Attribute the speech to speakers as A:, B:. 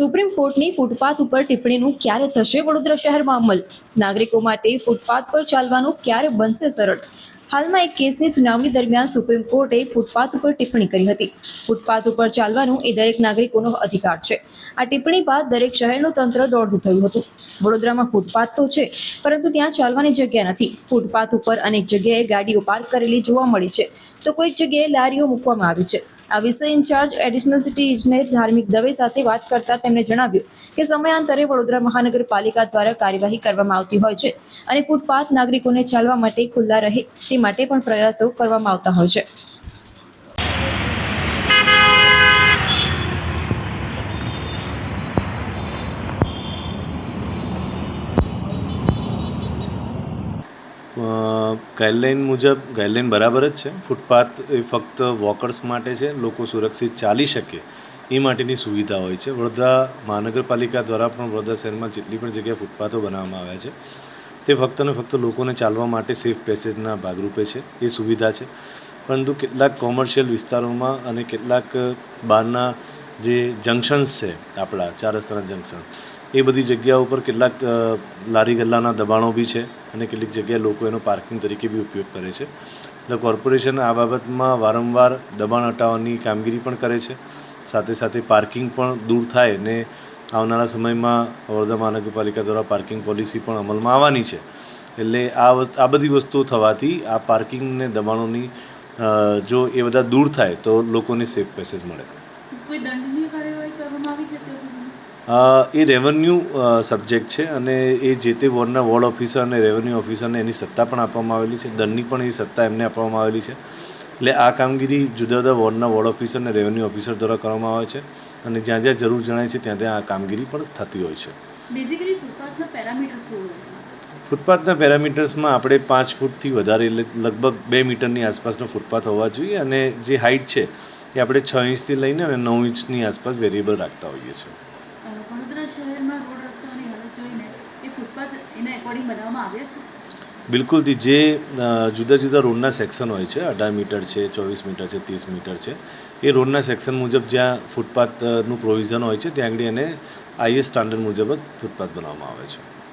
A: Supreme કોર્ટની footpath ઉપર ટિપ્પણીનું ક્યારે થશે વડોદરા શહેરમાં અમલ? નાગરિકો માટે ફૂટપાથ પર ચાલવાનું ક્યારે બનશે સરળ? હાલમાં એક કેસની સુનાવણી દરમિયાન સુપ્રીમ કોર્ટે ફૂટપાથ ઉપર ટિપ્પણી કરી હતી. ફૂટપાથ ઉપર ચાલવાનું એ દરેક નાગરિકોનો અધિકાર છે. આ ટિપ્પણી બાદ દરેક શહેરનું તંત્ર દોડતું થયું હતું. વડોદરામાં ફૂટપાથ તો છે, પરંતુ ત્યાં ચાલવાની જગ્યા નથી. ફૂટપાથ ઉપર અનેક જગ્યાએ ગાડીઓ પાર્ક કરેલી જોવા મળી છે, તો કોઈક જગ્યાએ લારીઓ મૂકવામાં આવી છે. આ વિષય ઇન્ચાર્જ એડિશનલ સિટી ઇજનેર ધાર્મિક દવે સાથે વાત કરતા તેમણે જણાવ્યું કે સમયાંતરે વડોદરા મહાનગરપાલિકા દ્વારા કાર્યવાહી કરવામાં આવતી હોય છે અને ફૂટપાથ નાગરિકોને ચાલવા માટે ખુલ્લા રહે તે માટે પણ પ્રયાસો કરવામાં આવતા હોય છે.
B: ગાઈડલાઈન બરાબર જ છે. ફૂટપાથ એ ફક્ત વોકર્સ માટે છે, લોકો સુરક્ષિત ચાલી શકે એ માટેની સુવિધા હોય છે. વડોદરા મહાનગરપાલિકા દ્વારા પણ વડોદરા શહેરમાં જેટલી પણ જગ્યાએ ફૂટપાથો બનાવવામાં આવ્યા છે તે ફક્ત ને ફક્ત લોકોને ચાલવા માટે સેફ પેસેજના ભાગરૂપે છે, એ સુવિધા છે. પરંતુ કેટલાક કોમર્શિયલ વિસ્તારોમાં અને કેટલાક બહારના જે જંકશન્સ છે, આપણા 4 રસ્તાના જંકશન, એ બધી જગ્યાઓ ઉપર કેટલાક લારી ગલ્લાના દબાણો બી છે અને કેટલીક જગ્યાએ લોકો એનો પાર્કિંગ તરીકે બી ઉપયોગ કરે છે. એટલે કોર્પોરેશન આ બાબતમાં વારંવાર દબાણ હટાવવાની કામગીરી પણ કરે છે. સાથે સાથે પાર્કિંગ પણ દૂર થાય ને આવનારા સમયમાં વડોદરા મહાનગરપાલિકા દ્વારા પાર્કિંગ પોલિસી પણ અમલમાં આવવાની છે. એટલે આ બધી વસ્તુઓ થવાથી આ પાર્કિંગ ને દબાણોની જો એ બધા દૂર થાય તો લોકોને સેફ પેસેજ મળે.
C: કોઈ દંડનીય કાર્યવાહી કરવામાં આવી છે તે સુધી?
B: એ રેવન્યુ સબ્જેક્ટ છે અને એ જે તે વોર્ડના વોર્ડ ઓફિસર અને રેવન્યુ ઓફિસરને એની સત્તા પણ આપવામાં આવેલી છે. દંડની પણ એ સત્તા એમને આપવામાં આવેલી છે. એટલે આ કામગીરી જુદા જુદા વોર્ડના વોર્ડ ઓફિસર અને રેવન્યુ ઓફિસર દ્વારા કરવામાં આવે છે અને જ્યાં જ્યાં જરૂર જણાય છે ત્યાં ત્યાં આ કામગીરી પણ થતી હોય છે.
C: બેઝિકલી ફૂટપાથના પેરામીટર્સ શું હોય છે?
B: ફૂટપાથના પેરામીટર્સમાં આપણે 5 ફૂટથી વધારે એટલે લગભગ 2 મીટરની આસપાસનો ફૂટપાથ હોવા જોઈએ અને જે હાઇટ છે એ આપણે 6 ઇંચથી લઈને અને 9 ઇંચની આસપાસ વેરિયેબલ રાખતા હોઈએ છીએ.
C: વડોદરા શહેરમાં રોડ રસ્તાઓની હાલત જોઈને એ ફૂટપાથ એના એકોર્ડિંગ બનાવવામાં આવ્યા છે?
B: બિલકુલથી જે જુદા જુદા રોડના સેક્શન હોય છે, 18 મીટર છે, 24 મીટર છે, 30 મીટર છે, એ રોડના સેક્શન મુજબ જ્યાં ફૂટપાથનું પ્રોવિઝન હોય છે ત્યાં આગળ એને IS સ્ટાન્ડર્ડ મુજબ જ ફૂટપાથ બનાવવામાં આવે છે.